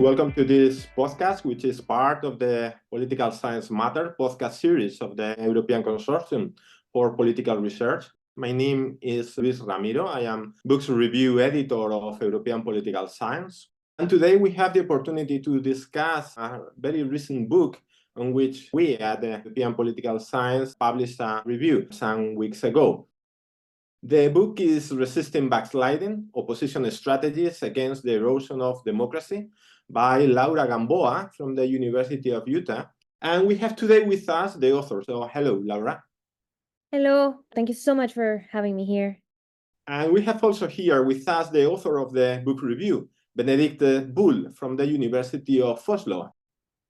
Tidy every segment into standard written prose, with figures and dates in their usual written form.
Welcome to this podcast, which is part of the Political Science Matter podcast series of the European Consortium for Political Research. My name is Luis Ramiro. I am Books Review Editor of European Political Science. And today we have the opportunity to discuss a very recent book on which we at the European Political Science published a review some weeks ago. The book is Resisting Backsliding, Opposition Strategies Against the Erosion of Democracy by Laura Gamboa from the University of Utah. And we have today with us the author. So hello, Laura. Hello, thank you so much for having me here. And we have also here with us the author of the book review, Benedicte Bull from the University of Oslo.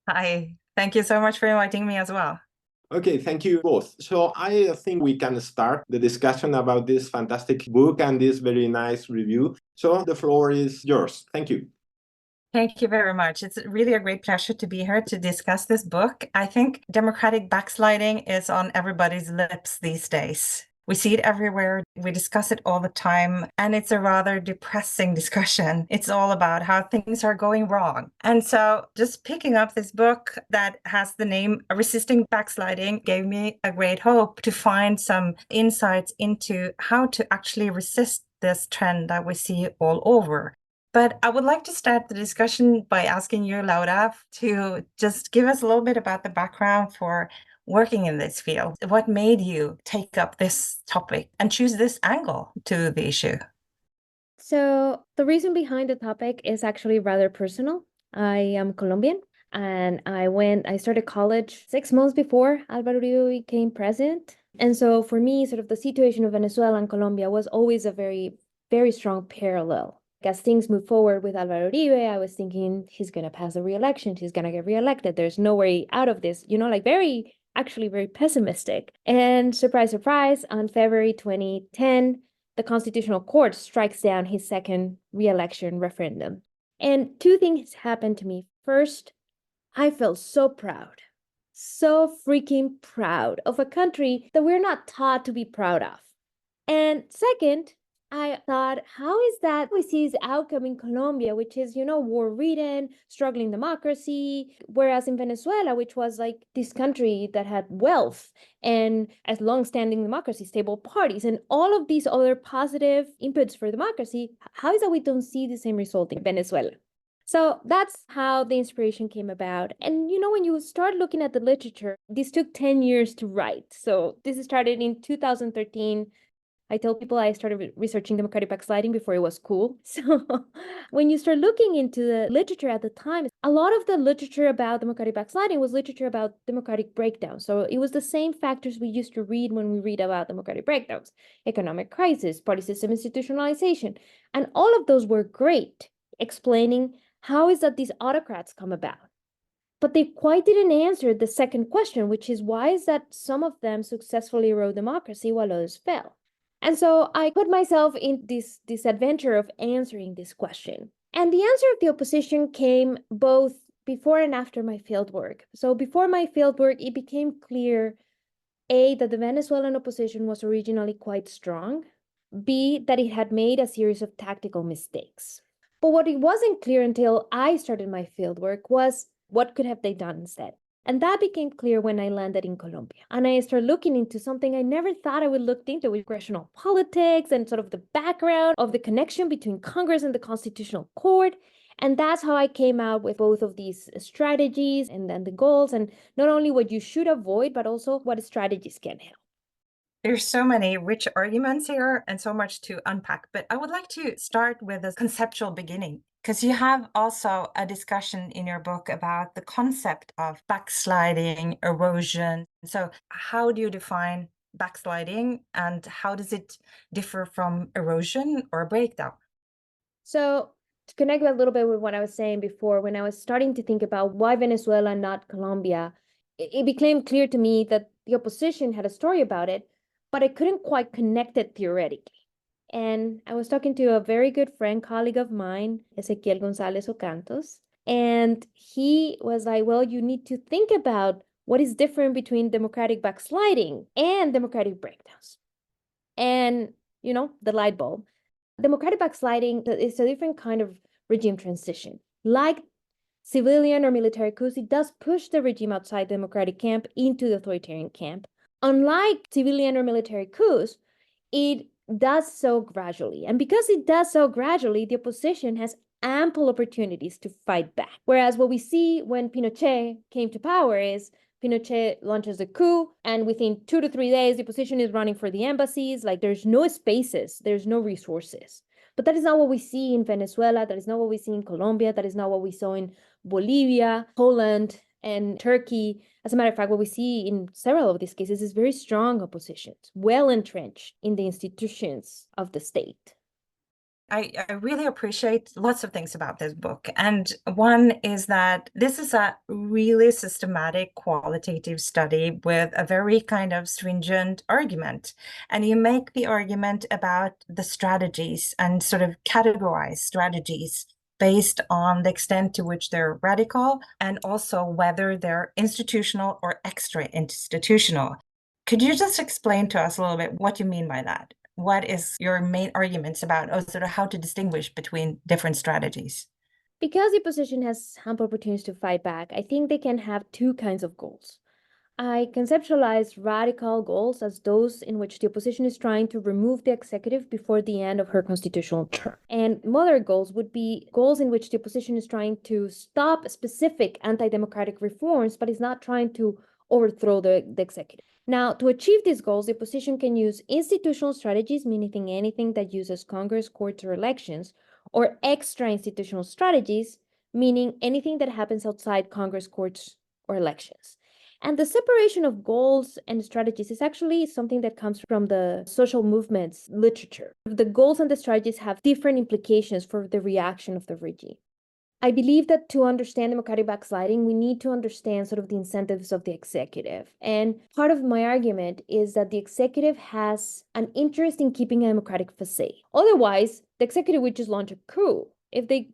Hi, thank you so much for inviting me as well. Okay, thank you both. So I think we can start the discussion about this fantastic book and this very nice review. So the floor is yours. Thank you. Thank you very much. It's really a great pleasure to be here to discuss this book. I think democratic backsliding is on everybody's lips these days. We see it everywhere. We discuss it all the time, and it's a rather depressing discussion. It's all about how things are going wrong. And so just picking up this book that has the name Resisting Backsliding gave me a great hope to find some insights into how to actually resist this trend that we see all over. But I would like to start the discussion by asking you, Laura, to just give us a little bit about the background for working in this field. What made you take up this topic and choose this angle to the issue? So the reason behind the topic is actually rather personal. I am Colombian, and I started college 6 months before Álvaro Uribe became president. And so for me, sort of the situation of Venezuela and Colombia was always a very, very strong parallel. As things move forward with Álvaro Uribe, I was thinking he's going to pass the re-election, he's going to get reelected. There's no way out of this, actually very pessimistic. And surprise, surprise, on February 2010, the Constitutional Court strikes down his second re-election referendum. And two things happened to me. First, I felt so proud, so freaking proud of a country that we're not taught to be proud of. And second, I thought, how is that we see this outcome in Colombia, which is, war-ridden, struggling democracy, whereas in Venezuela, which was like this country that had wealth and a long-standing democracy, stable parties, and all of these other positive inputs for democracy, how is that we don't see the same result in Venezuela? So that's how the inspiration came about. And when you start looking at the literature, this took 10 years to write. So this started in 2013. I tell people I started researching democratic backsliding before it was cool. So when you start looking into the literature at the time, a lot of the literature about democratic backsliding was literature about democratic breakdown. So it was the same factors we used to read when we read about democratic breakdowns: economic crisis, party system institutionalization. And all of those were great, explaining how is that these autocrats come about. But they quite didn't answer the second question, which is why is that some of them successfully erode democracy while others fail? And so I put myself in this adventure of answering this question. And the answer of the opposition came both before and after my fieldwork. So before my fieldwork, it became clear, A, that the Venezuelan opposition was originally quite strong, B, that it had made a series of tactical mistakes. But what it wasn't clear until I started my fieldwork was what could have they done instead? And that became clear when I landed in Colombia. And I started looking into something I never thought I would look into, with congressional politics and sort of the background of the connection between Congress and the Constitutional Court. And that's how I came out with both of these strategies and then the goals, and not only what you should avoid, but also what strategies can help. There's so many rich arguments here and so much to unpack, but I would like to start with a conceptual beginning, because you have also a discussion in your book about the concept of backsliding, erosion. So how do you define backsliding, and how does it differ from erosion or breakdown? So to connect a little bit with what I was saying before, when I was starting to think about why Venezuela, not Colombia, it became clear to me that the opposition had a story about it, but I couldn't quite connect it theoretically. And I was talking to a very good friend, colleague of mine, Ezequiel González Ocantos, and he was like, well, you need to think about what is different between democratic backsliding and democratic breakdowns. And, the light bulb. Democratic backsliding is a different kind of regime transition. Like civilian or military coups, it does push the regime outside the democratic camp into the authoritarian camp. Unlike civilian or military coups, it does so gradually. And because it does so gradually, the opposition has ample opportunities to fight back. Whereas what we see when Pinochet came to power is Pinochet launches a coup, and within 2 to 3 days, the opposition is running for the embassies. Like, there's no spaces, there's no resources. But that is not what we see in Venezuela. That is not what we see in Colombia. That is not what we saw in Bolivia, Poland, and Turkey. As a matter of fact, what we see in several of these cases is very strong oppositions, well entrenched in the institutions of the state. I really appreciate lots of things about this book. And one is that this is a really systematic qualitative study with a very kind of stringent argument. And you make the argument about the strategies and sort of categorize strategies based on the extent to which they're radical and also whether they're institutional or extra-institutional. Could you just explain to us a little bit what you mean by that? What is your main arguments about sort of how to distinguish between different strategies? Because the opposition has ample opportunities to fight back, I think they can have two kinds of goals. I conceptualize radical goals as those in which the opposition is trying to remove the executive before the end of her constitutional term. And moderate goals would be goals in which the opposition is trying to stop specific anti-democratic reforms, but is not trying to overthrow the executive. Now, to achieve these goals, the opposition can use institutional strategies, meaning anything that uses Congress, courts, or elections, or extra institutional strategies, meaning anything that happens outside Congress, courts, or elections. And the separation of goals and strategies is actually something that comes from the social movements literature. The goals and the strategies have different implications for the reaction of the regime. I believe that to understand democratic backsliding, we need to understand sort of the incentives of the executive. And part of my argument is that the executive has an interest in keeping a democratic facade. Otherwise, the executive would just launch a coup. If they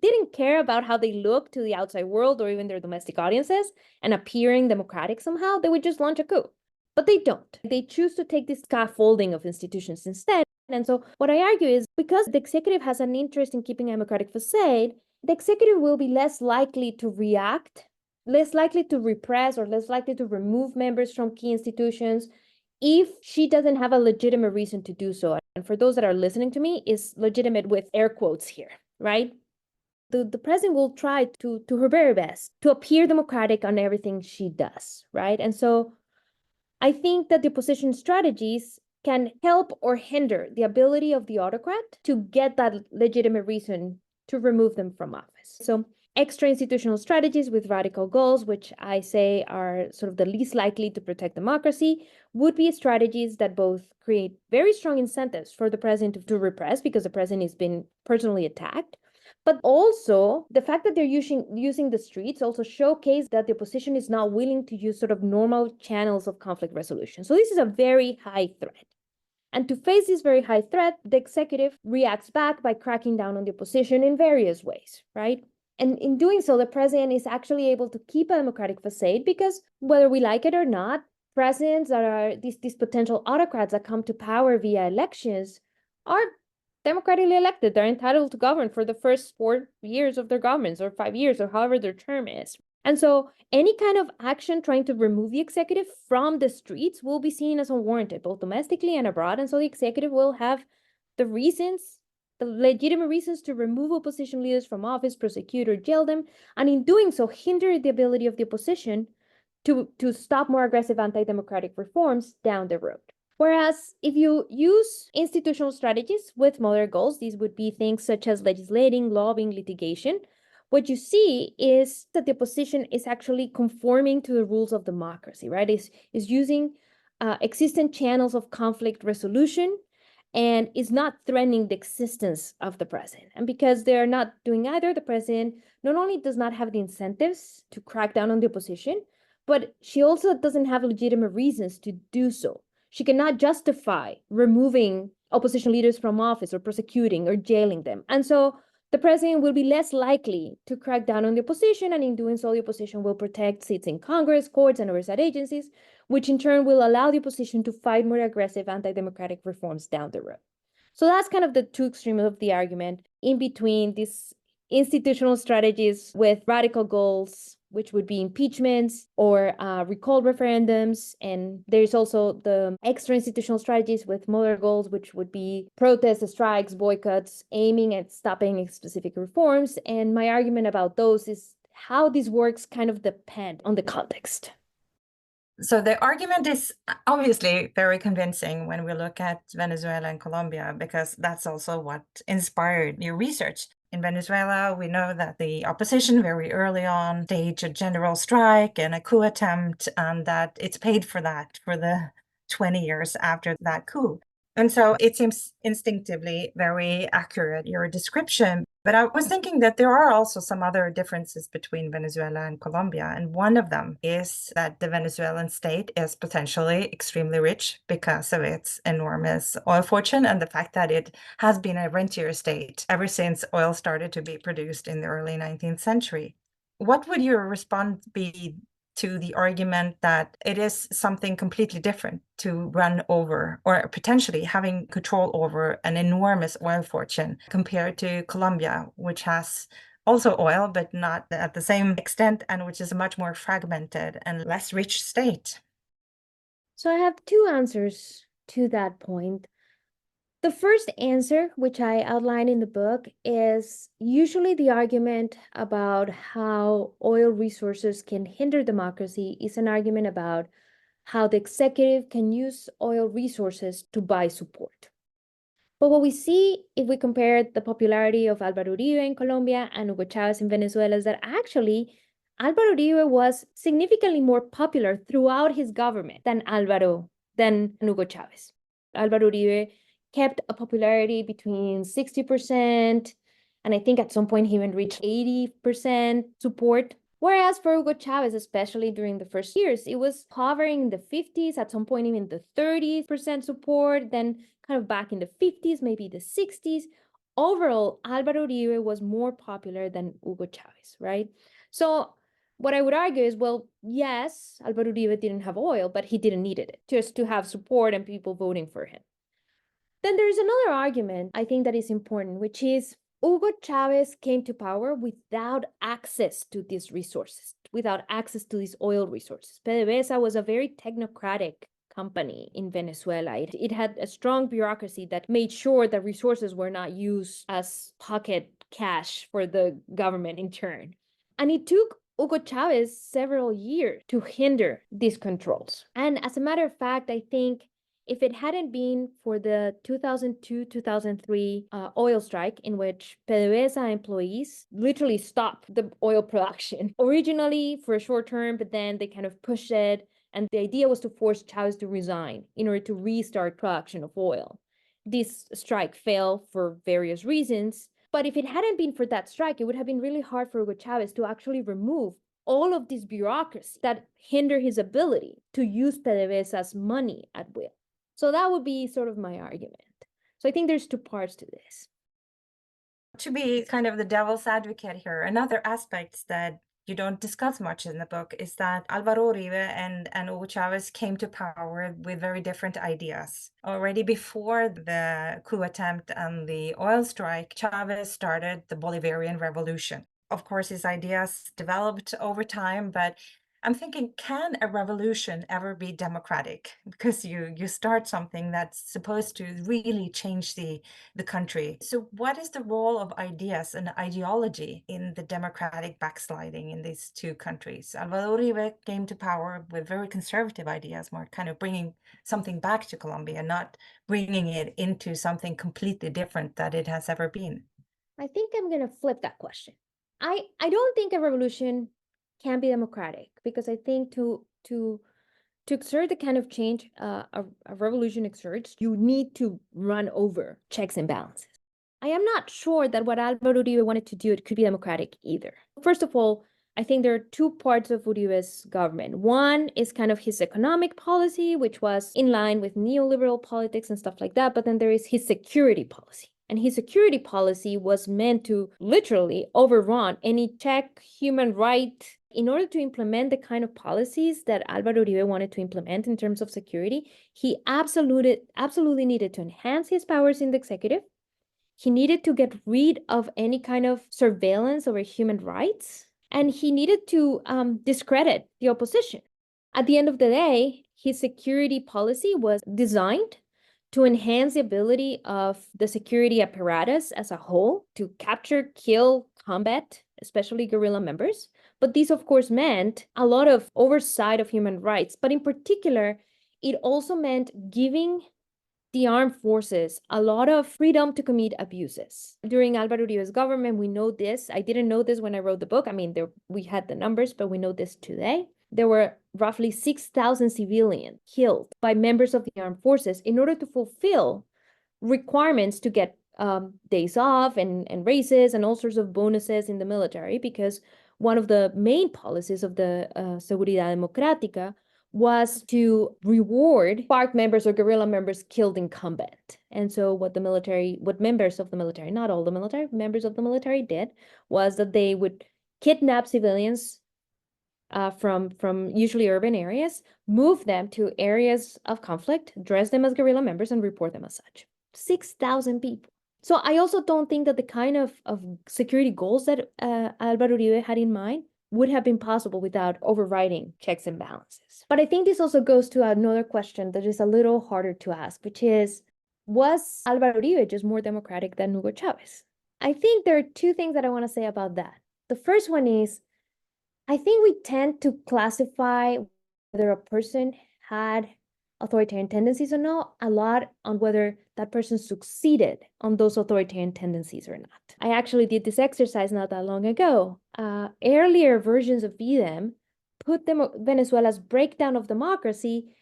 didn't care about how they look to the outside world or even their domestic audiences and appearing democratic somehow, they would just launch a coup. But they don't. They choose to take this scaffolding of institutions instead. And so what I argue is because the executive has an interest in keeping a democratic facade, the executive will be less likely to react, less likely to repress, or less likely to remove members from key institutions if she doesn't have a legitimate reason to do so. And for those that are listening to me, is legitimate with air quotes here, right? The president will try to her very best to appear democratic on everything she does, right? And so I think that the opposition strategies can help or hinder the ability of the autocrat to get that legitimate reason to remove them from office. So extra institutional strategies with radical goals, which I say are sort of the least likely to protect democracy, would be strategies that both create very strong incentives for the president to repress because the president has been personally attacked, but also the fact that they're using the streets also showcase that the opposition is not willing to use sort of normal channels of conflict resolution. So this is a very high threat. And to face this very high threat, the executive reacts back by cracking down on the opposition in various ways, right? And in doing so, the president is actually able to keep a democratic facade because whether we like it or not, presidents that are these potential autocrats that come to power via elections are democratically elected. They're entitled to govern for the first 4 years of their governments or 5 years or however their term is. And so any kind of action trying to remove the executive from the streets will be seen as unwarranted, both domestically and abroad. And so the executive will have the reasons, the legitimate reasons to remove opposition leaders from office, prosecute or jail them, and in doing so, hinder the ability of the opposition to stop more aggressive anti-democratic reforms down the road. Whereas if you use institutional strategies with moderate goals, these would be things such as legislating, lobbying, litigation, what you see is that the opposition is actually conforming to the rules of democracy, right? Is using existing channels of conflict resolution and is not threatening the existence of the president. And because they're not doing either, the president not only does not have the incentives to crack down on the opposition, but she also doesn't have legitimate reasons to do so. She cannot justify removing opposition leaders from office or prosecuting or jailing them. And so the president will be less likely to crack down on the opposition, and in doing so, the opposition will protect seats in Congress, courts, and oversight agencies, which in turn will allow the opposition to fight more aggressive anti-democratic reforms down the road. So that's kind of the two extremes of the argument in between this institutional strategies with radical goals, which would be impeachments or recall referendums. And there's also the extra institutional strategies with moderate goals, which would be protests, strikes, boycotts, aiming at stopping specific reforms. And my argument about those is how this works kind of depend on the context. So the argument is obviously very convincing when we look at Venezuela and Colombia, because that's also what inspired your research. In Venezuela, we know that the opposition very early on staged a general strike and a coup attempt, and that it's paid for that for the 20 years after that coup. And so it seems instinctively very accurate, your description. But I was thinking that there are also some other differences between Venezuela and Colombia. And one of them is that the Venezuelan state is potentially extremely rich because of its enormous oil fortune and the fact that it has been a rentier state ever since oil started to be produced in the early 19th century. What would your response be to the argument that it is something completely different to run over or potentially having control over an enormous oil fortune compared to Colombia, which has also oil, but not at the same extent, and which is a much more fragmented and less rich state? So I have two answers to that point. The first answer, which I outline in the book, is usually the argument about how oil resources can hinder democracy is an argument about how the executive can use oil resources to buy support. But what we see if we compare the popularity of Álvaro Uribe in Colombia and Hugo Chávez in Venezuela is that actually Álvaro Uribe was significantly more popular throughout his government than Hugo Chávez. Álvaro Uribe kept a popularity between 60%, and I think at some point he even reached 80% support. Whereas for Hugo Chávez, especially during the first years, it was hovering in the 50s, at some point even the 30% support, then kind of back in the 50s, maybe the 60s. Overall, Álvaro Uribe was more popular than Hugo Chávez, right? So what I would argue is, well, yes, Álvaro Uribe didn't have oil, but he didn't need it just to have support and people voting for him. Then there's another argument I think that is important, which is Hugo Chávez came to power without access to these resources, without access to these oil resources. PDVSA was a very technocratic company in Venezuela. It had a strong bureaucracy that made sure that resources were not used as pocket cash for the government in turn. And it took Hugo Chávez several years to hinder these controls. And as a matter of fact, I think if it hadn't been for the 2002-2003 oil strike, in which PDVSA employees literally stopped the oil production, originally for a short term, but then they kind of pushed it, and the idea was to force Chávez to resign in order to restart production of oil. This strike failed for various reasons, but if it hadn't been for that strike, it would have been really hard for Hugo Chávez to actually remove all of this bureaucracy that hinder his ability to use PDVSA's money at will. So that would be sort of my argument. So I think there's two parts to this. To be kind of the devil's advocate here, another aspect that you don't discuss much in the book is that Álvaro Uribe and Hugo Chávez came to power with very different ideas. Already before the coup attempt and the oil strike, Chávez started the Bolivarian Revolution. Of course, his ideas developed over time, but I'm thinking, can a revolution ever be democratic? Because you start something that's supposed to really change the country. So what is the role of ideas and ideology in the democratic backsliding in these two countries? Álvaro Uribe came to power with very conservative ideas, more kind of bringing something back to Colombia, not bringing it into something completely different that it has ever been. I think I'm going to flip that question. I don't think a revolution can be democratic, because I think to exert the kind of change a revolution exerts, you need to run over checks and balances. I am not sure that what Álvaro Uribe wanted to do, it could be democratic either. First of all, I think there are two parts of Uribe's government. One is kind of his economic policy, which was in line with neoliberal politics and stuff like that. But then there is his security policy. And his security policy was meant to literally overrun any check, human right. In order to implement the kind of policies that Álvaro Uribe wanted to implement in terms of security, he absolutely needed to enhance his powers in the executive. He needed to get rid of any kind of surveillance over human rights, and he needed to discredit the opposition. At the end of the day, his security policy was designed to enhance the ability of the security apparatus as a whole to capture, kill, combat, especially guerrilla members. But this, of course, meant a lot of oversight of human rights. But in particular, it also meant giving the armed forces a lot of freedom to commit abuses. During Álvaro Uribe's government, we know this. I didn't know this when I wrote the book. I mean, we had the numbers, but we know this today. There were roughly 6,000 civilians killed by members of the armed forces in order to fulfill requirements to get days off and raises and all sorts of bonuses in the military, because one of the main policies of the Seguridad Democrática was to reward FARC members or guerrilla members killed in combat. And so what members of the military, not all the military, members of the military did was that they would kidnap civilians from usually urban areas, move them to areas of conflict, dress them as guerrilla members, and report them as such. 6,000 people. So I also don't think that the kind of security goals that Álvaro Uribe had in mind would have been possible without overriding checks and balances. But I think this also goes to another question that is a little harder to ask, which is, was Álvaro Uribe just more democratic than Hugo Chávez? I think there are two things that I want to say about that. The first one is, I think we tend to classify whether a person had authoritarian tendencies or not a lot on whether that person succeeded on those authoritarian tendencies or not. I actually did this exercise not that long ago. Earlier versions of VDEM put Venezuela's breakdown of democracy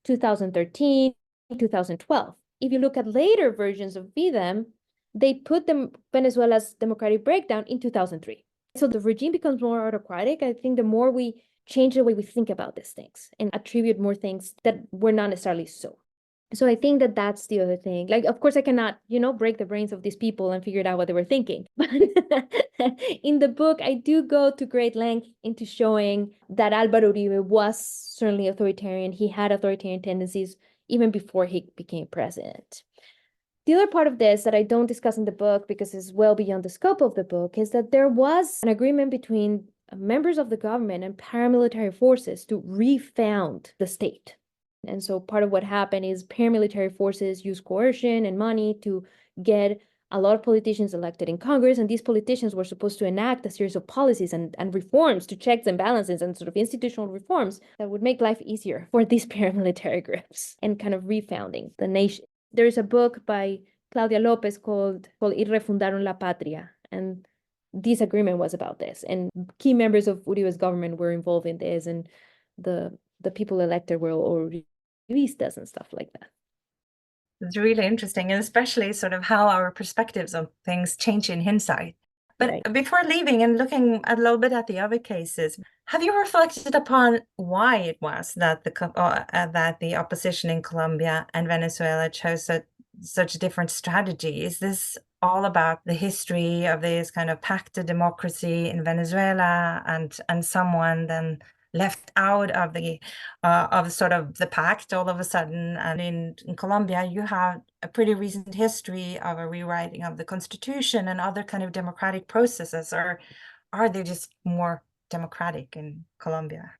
2013, 2012. If you look at later versions of VDEM, they put Venezuela's democratic breakdown in 2003. So the regime becomes more autocratic. I think the more we change the way we think about these things and attribute more things that were not necessarily so. So I think that that's the other thing. Like, of course, I cannot, break the brains of these people and figure out what they were thinking. But in the book, I do go to great length into showing that Álvaro Uribe was certainly authoritarian. He had authoritarian tendencies even before he became president. The other part of this that I don't discuss in the book because it's well beyond the scope of the book is that there was an agreement between members of the government and paramilitary forces to refound the state. And so part of what happened is paramilitary forces use coercion and money to get a lot of politicians elected in Congress, and these politicians were supposed to enact a series of policies and reforms to checks and balances and sort of institutional reforms that would make life easier for these paramilitary groups and kind of refounding the nation. There's a book by Claudia Lopez called Y Refundaron la Patria, and this agreement was about this, and key members of Uribe's government were involved in this, and the people elected were all Uribistas and stuff like that. It's really interesting, and especially sort of how our perspectives on things change in hindsight. But Right. before leaving and looking a little bit at the other cases, have you reflected upon why it was that the opposition in Colombia and Venezuela chose such different strategy? Is this all about the history of this kind of pact to democracy in Venezuela and someone then left out of the sort of the pact all of a sudden? And in Colombia, you have a pretty recent history of a rewriting of the constitution and other kind of democratic processes, or are they just more democratic in Colombia?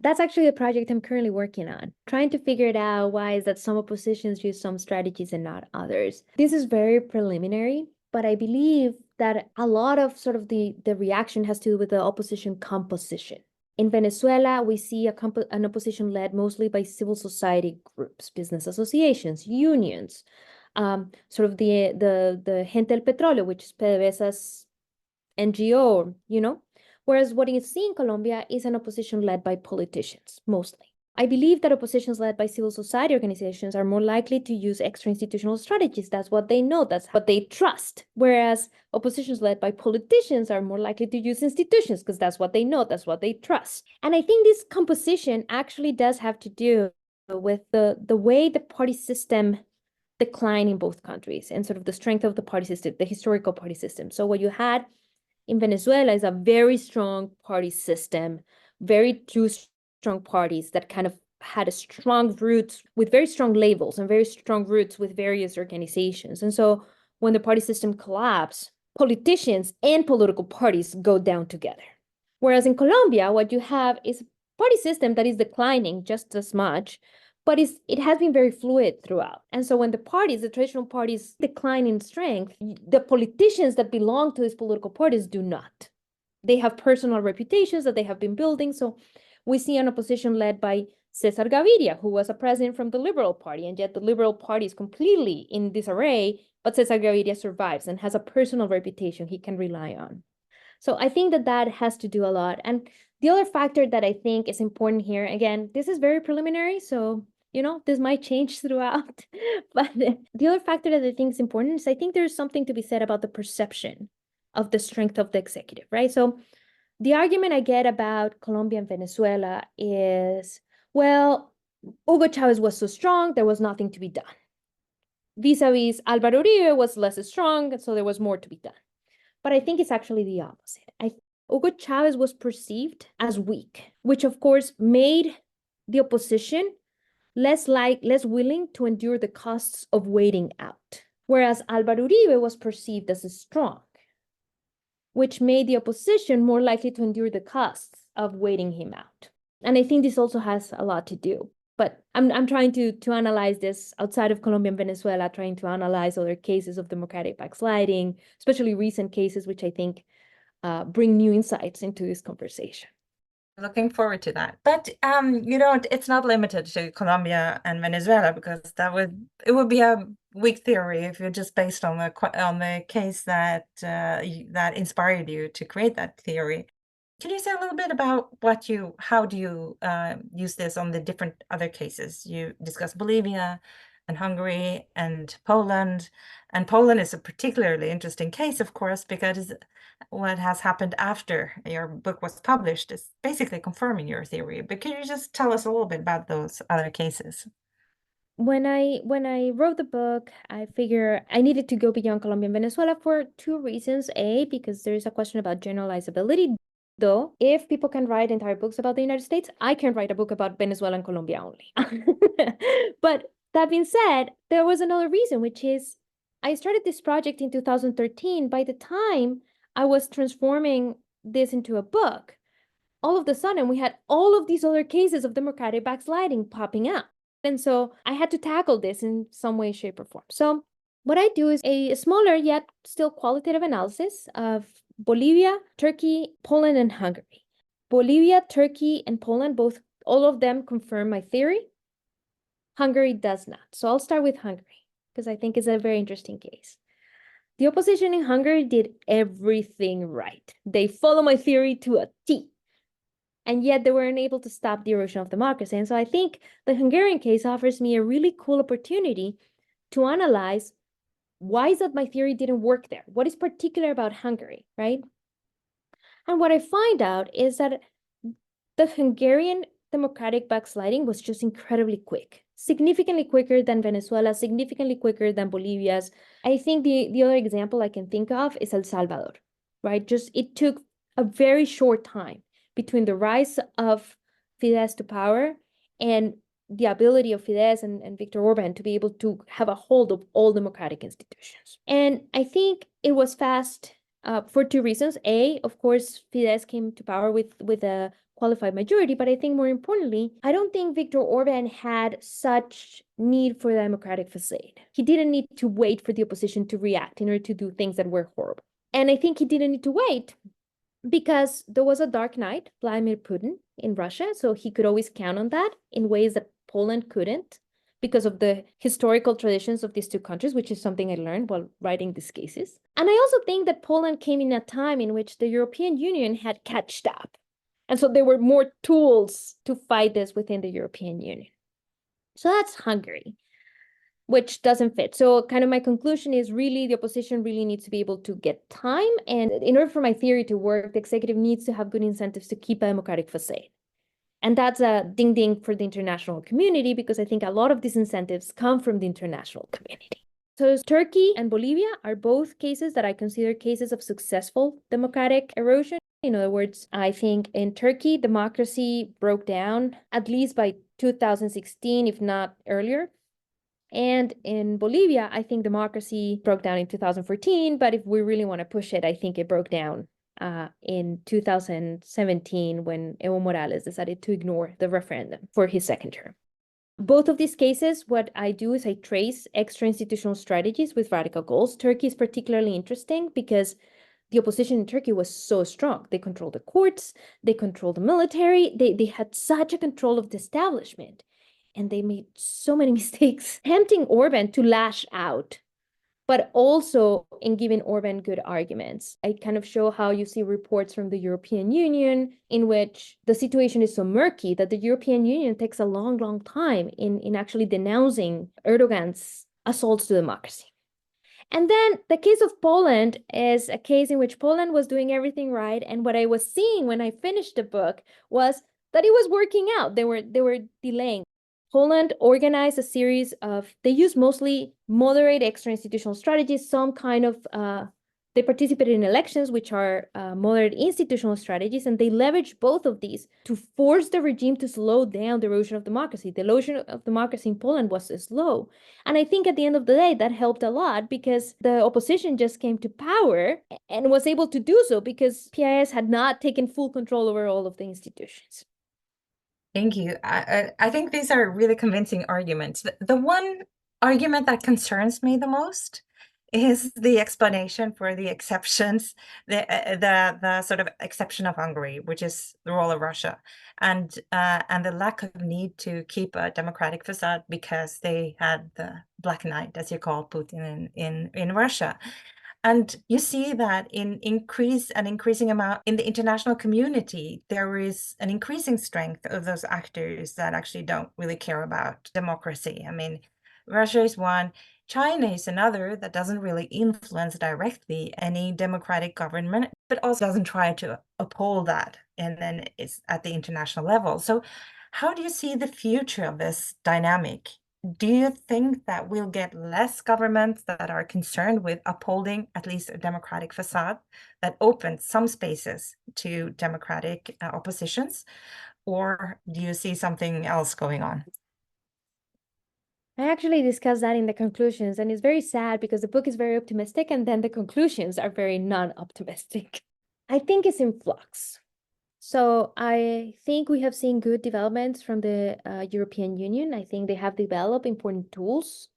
That's actually the project I'm currently working on, trying to figure it out. Why is that some oppositions use some strategies and not others? This is very preliminary, but I believe that a lot of sort of the reaction has to do with the opposition composition. In Venezuela, we see an opposition led mostly by civil society groups, business associations, unions, sort of the Gente del Petróleo, which is PDVSA's NGO, Whereas what you see in Colombia is an opposition led by politicians, mostly. I believe that oppositions led by civil society organizations are more likely to use extra-institutional strategies. That's what they know, that's what they trust. Whereas oppositions led by politicians are more likely to use institutions because that's what they know, that's what they trust. And I think this composition actually does have to do with the way the party system declined in both countries and sort of the strength of the party system, the historical party system. So what you had in Venezuela is a very strong party system, two strong parties that kind of had a strong roots with very strong labels and very strong roots with various organizations. And so when the party system collapses, politicians and political parties go down together. Whereas in Colombia, what you have is a party system that is declining just as much, but it has been very fluid throughout. And so when the traditional parties decline in strength, the politicians that belong to these political parties do not. They have personal reputations that they have been building. So we see an opposition led by Cesar Gaviria, who was a president from the Liberal Party, and yet the Liberal Party is completely in disarray, but Cesar Gaviria survives and has a personal reputation he can rely on. So I think that has to do a lot. And the other factor that I think is important here, again, this is very preliminary, so this might change throughout. But the other factor that I think is important is I think there's something to be said about the perception of the strength of the executive, right? So the argument I get about Colombia and Venezuela is, well, Hugo Chavez was so strong, there was nothing to be done. Vis-a-vis Álvaro Uribe was less strong, so there was more to be done. But I think it's actually the opposite. Hugo Chavez was perceived as weak, which of course made the opposition less willing to endure the costs of waiting out. Whereas Álvaro Uribe was perceived as strong, which made the opposition more likely to endure the costs of waiting him out. And I think this also has a lot to do. But I'm trying to analyze this outside of Colombia and Venezuela, trying to analyze other cases of democratic backsliding, especially recent cases, which I think bring new insights into this conversation. Looking forward to that. But it's not limited to Colombia and Venezuela, because it would be a weak theory if you're just based on the case that inspired you to create that theory. Can you say a little bit about how do you use this on the different other cases? You discussed Bolivia and Hungary and Poland. And Poland is a particularly interesting case, of course, because what has happened after your book was published is basically confirming your theory. But can you just tell us a little bit about those other cases? When I wrote the book, I figure I needed to go beyond Colombia and Venezuela for two reasons. A, because there's a question about generalizability. Though, if people can write entire books about the United States, I can write a book about Venezuela and Colombia only. But that being said, there was another reason, which is I started this project in 2013. By the time I was transforming this into a book, all of a sudden we had all of these other cases of democratic backsliding popping up. And so I had to tackle this in some way, shape, or form. So what I do is a smaller yet still qualitative analysis of Bolivia, Turkey, Poland, and Hungary. Bolivia, Turkey, and Poland, all of them confirm my theory. Hungary does not. So I'll start with Hungary, because I think it's a very interesting case. The opposition in Hungary did everything right. They follow my theory to a T. And yet they were unable to stop the erosion of democracy. And so I think the Hungarian case offers me a really cool opportunity to analyze why is that my theory didn't work there? What is particular about Hungary, right? And what I find out is that the Hungarian democratic backsliding was just incredibly quick, significantly quicker than Venezuela, significantly quicker than Bolivia's. I think the other example I can think of is El Salvador, right? Just it took a very short time between the rise of Fidesz to power and the ability of Fidesz and Viktor Orban to be able to have a hold of all democratic institutions. And I think it was fast for two reasons. A, of course, Fidesz came to power with a qualified majority, but I think more importantly, I don't think Viktor Orban had such need for the democratic facade. He didn't need to wait for the opposition to react in order to do things that were horrible. And I think he didn't need to wait because there was a dark night, Vladimir Putin in Russia, so he could always count on that in ways that Poland couldn't because of the historical traditions of these two countries, which is something I learned while writing these cases. And I also think that Poland came in a time in which the European Union had catched up. And so there were more tools to fight this within the European Union. So that's Hungary, which doesn't fit. So kind of my conclusion is really the opposition really needs to be able to get time. And in order for my theory to work, the executive needs to have good incentives to keep a democratic facade. And that's a ding-ding for the international community, because I think a lot of these incentives come from the international community. So Turkey and Bolivia are both cases that I consider cases of successful democratic erosion. In other words, I think in Turkey, democracy broke down at least by 2016, if not earlier. And in Bolivia, I think democracy broke down in 2014, but if we really want to push it, I think it broke down in 2017 when Evo Morales decided to ignore the referendum for his second term. Both of these cases, what I do is I trace extra-institutional strategies with radical goals. Turkey is particularly interesting because the opposition in Turkey was so strong. They controlled the courts, they controlled the military, they had such a control of the establishment, and they made so many mistakes, tempting Orban to lash out, but also in giving Orban good arguments. I kind of show how you see reports from the European Union in which the situation is so murky that the European Union takes a long, long time in actually denouncing Erdogan's assaults to democracy. And then the case of Poland is a case in which Poland was doing everything right. And what I was seeing when I finished the book was that it was working out. They were delaying. Poland organized a series of, they used mostly moderate extra-institutional strategies, some kind of, they participated in elections, which are moderate institutional strategies, and they leveraged both of these to force the regime to slow down the erosion of democracy. The erosion of democracy in Poland was slow. And I think at the end of the day, that helped a lot because the opposition just came to power and was able to do so because PIS had not taken full control over all of the institutions. Thank you. I think these are really convincing arguments. The one argument that concerns me the most is the explanation for the exceptions, the sort of exception of Hungary, which is the role of Russia, and the lack of need to keep a democratic facade because they had the Black Knight, as you call Putin, in Russia. And you see that in increasing amount in the international community, there is an increasing strength of those actors that actually don't really care about democracy. I mean, Russia is one, China is another that doesn't really influence directly any democratic government, but also doesn't try to uphold that. And then it's at the international level. So how do you see the future of this dynamic? Do you think that we'll get less governments that are concerned with upholding at least a democratic facade that opens some spaces to democratic oppositions? Or do you see something else going on? I actually discussed that in the conclusions, and it's very sad because the book is very optimistic and then the conclusions are very non-optimistic. I think it's in flux. So I think we have seen good developments from the European Union. I think they have developed important tools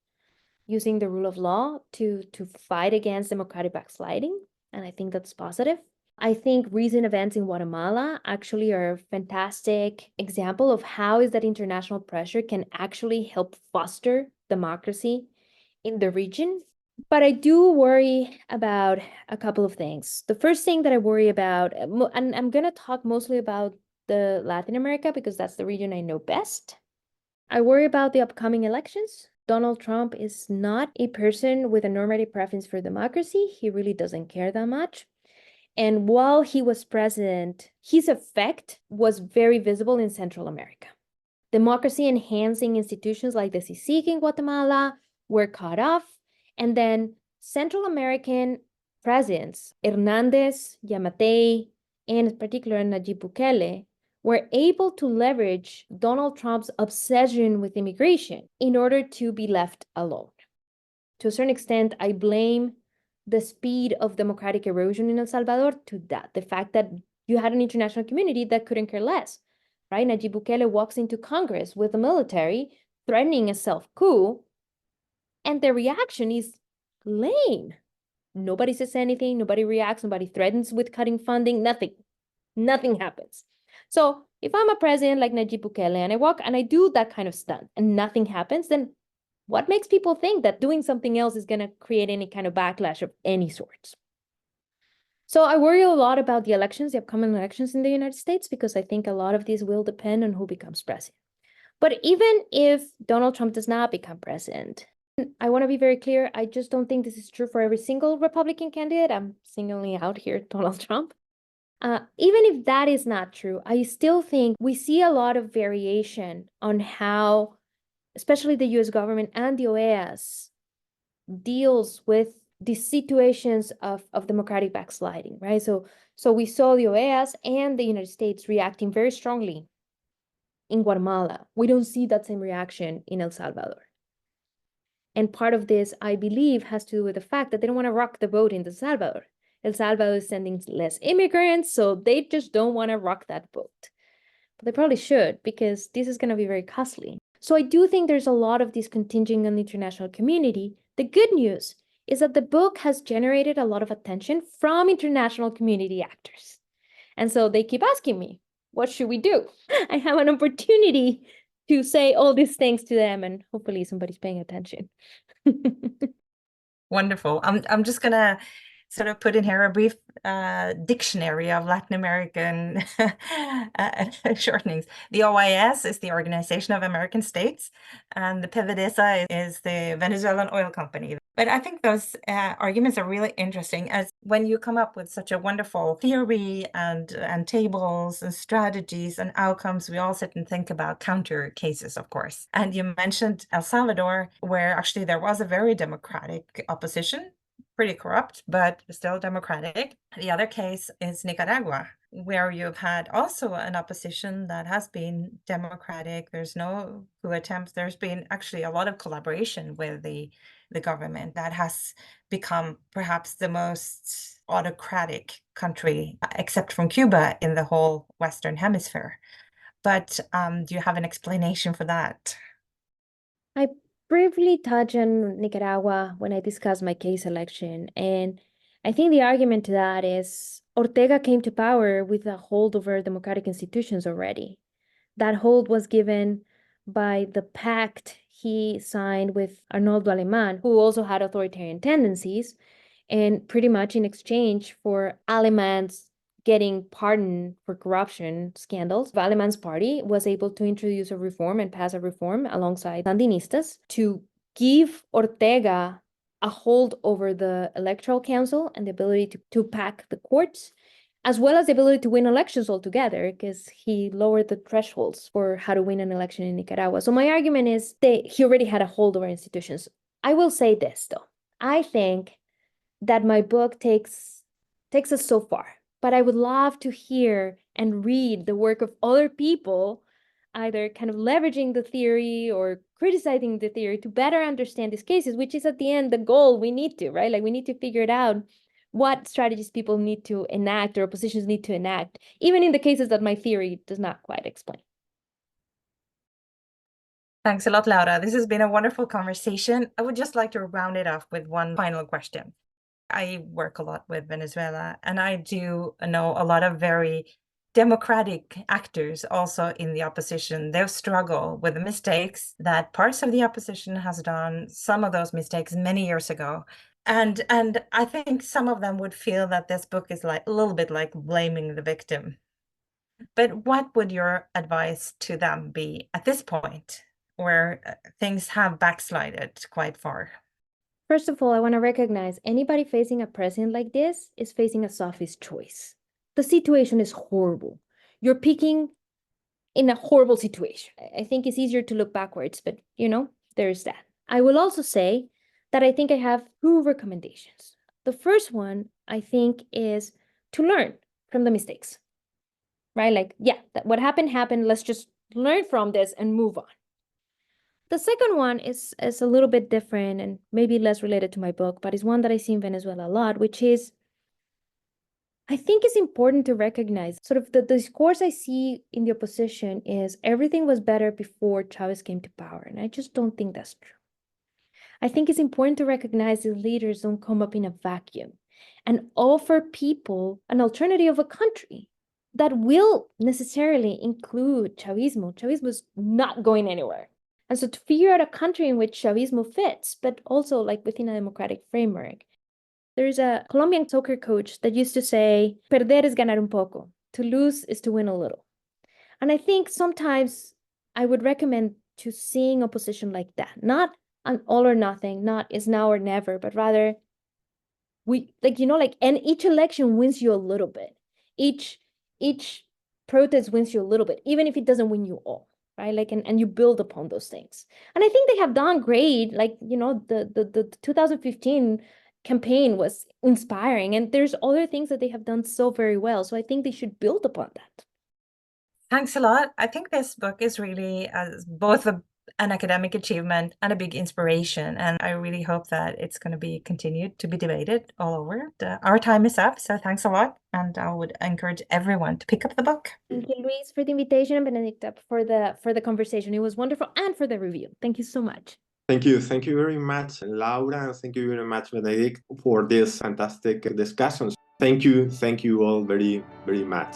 using the rule of law to fight against democratic backsliding. And I think that's positive. I think recent events in Guatemala actually are a fantastic example of how is that international pressure can actually help foster democracy in the region. But I do worry about a couple of things. The first thing that I worry about, and I'm going to talk mostly about the Latin America because that's the region I know best. I worry about the upcoming elections. Donald Trump is not a person with a normative preference for democracy. He really doesn't care that much. And while he was president, his effect was very visible in Central America. Democracy-enhancing institutions like the CICIG in Guatemala were cut off. And then Central American presidents, Hernandez, Yamatei, and in particular Nayib Bukele, were able to leverage Donald Trump's obsession with immigration in order to be left alone. To a certain extent, I blame the speed of democratic erosion in El Salvador to that, the fact that you had an international community that couldn't care less, right? Nayib Bukele walks into Congress with the military threatening a self-coup, and the reaction is lame. Nobody says anything, nobody reacts, nobody threatens with cutting funding, nothing happens. So if I'm a president like Nayib Bukele and I walk and I do that kind of stunt and nothing happens, then what makes people think that doing something else is going to create any kind of backlash of any sort? So I worry a lot about the elections, the upcoming elections in the United States, because I think a lot of these will depend on who becomes president. But even if Donald Trump does not become president, I want to be very clear, I just don't think this is true for every single Republican candidate. I'm singling out here Donald Trump. Even if that is not true, I still think we see a lot of variation on how, especially the US government and the OAS, deals with these situations of democratic backsliding, right? So we saw the OAS and the United States reacting very strongly in Guatemala. We don't see that same reaction in El Salvador. And part of this, I believe, has to do with the fact that they don't want to rock the boat in El Salvador. El Salvador is sending less immigrants, so they just don't want to rock that boat. But they probably should, because this is going to be very costly. So I do think there's a lot of this contingent on the international community. The good news is that the book has generated a lot of attention from international community actors. And so they keep asking me, what should we do? I have an opportunity to say all these things to them, and hopefully somebody's paying attention. Wonderful. I'm just gonna sort of put in here a brief dictionary of Latin American shortenings. The OIS is the Organization of American States, and the PDVSA is the Venezuelan oil company. But I think those arguments are really interesting, as when you come up with such a wonderful theory and tables and strategies and outcomes, we all sit and think about counter cases, of course. And you mentioned El Salvador, where actually there was a very democratic opposition, pretty corrupt, but still democratic. The other case is Nicaragua, where you've had also an opposition that has been democratic. There's no coup attempts. There's been actually a lot of collaboration with the government that has become perhaps the most autocratic country, except from Cuba, in the whole Western Hemisphere. But do you have an explanation for that? I briefly touched on Nicaragua when I discussed my case election, and I think the argument to that is Ortega came to power with a hold over democratic institutions already. That hold was given by the pact he signed with Arnoldo Alemán, who also had authoritarian tendencies, and pretty much in exchange for Alemán's getting pardoned for corruption scandals, Alemán's party was able to introduce a reform and pass a reform alongside Sandinistas to give Ortega a hold over the electoral council and the ability to pack the courts, as well as the ability to win elections altogether, because he lowered the thresholds for how to win an election in Nicaragua. So my argument is that he already had a hold over institutions. I will say this, though. I think that my book takes us so far, but I would love to hear and read the work of other people, either kind of leveraging the theory or criticizing the theory to better understand these cases, which is at the end the goal we need to, right? Like we need to figure it out, what strategies people need to enact or oppositions need to enact, even in the cases that my theory does not quite explain. Thanks a lot, Laura. This has been a wonderful conversation. I would just like to round it off with one final question. I work a lot with Venezuela, and I do know a lot of very democratic actors also in the opposition. They struggle with the mistakes that parts of the opposition has done, some of those mistakes many years ago. And I think some of them would feel that this book is like a little bit like blaming the victim. But what would your advice to them be at this point, where things have backslided quite far? First of all, I want to recognize anybody facing a president like this is facing a sophist choice. The situation is horrible. You're picking in a horrible situation. I think it's easier to look backwards, but there's that. I will also say that I think I have two recommendations. The first one, I think, is to learn from the mistakes, right? Like, yeah, what happened. Let's just learn from this and move on. The second one is a little bit different and maybe less related to my book, but it's one that I see in Venezuela a lot, which is, I think it's important to recognize sort of the discourse I see in the opposition is everything was better before Chavez came to power. And I just don't think that's true. I think it's important to recognize that leaders don't come up in a vacuum and offer people an alternative of a country that will necessarily include Chavismo. Chavismo is not going anywhere. And so to figure out a country in which Chavismo fits, but also like within a democratic framework. There's a Colombian soccer coach that used to say, perder es ganar un poco. To lose is to win a little. And I think sometimes I would recommend to seeing opposition like that, not an all or nothing, not it's now or never, but rather and each election wins you a little bit. Each protest wins you a little bit, even if it doesn't win you all, right? Like, and you build upon those things. And I think they have done great. Like, the 2015 campaign was inspiring, and there's other things that they have done so very well. So I think they should build upon that. Thanks a lot. I think this book is really both a an academic achievement and a big inspiration. And I really hope that it's going to be continued to be debated all over. Our time is up, so thanks a lot. And I would encourage everyone to pick up the book. Thank you, Luis, for the invitation, and Benedicta for the conversation. It was wonderful, and for the review. Thank you so much. Thank you. Thank you very much, Laura, and thank you very much, Benedict, for these fantastic discussions. Thank you all very, very much.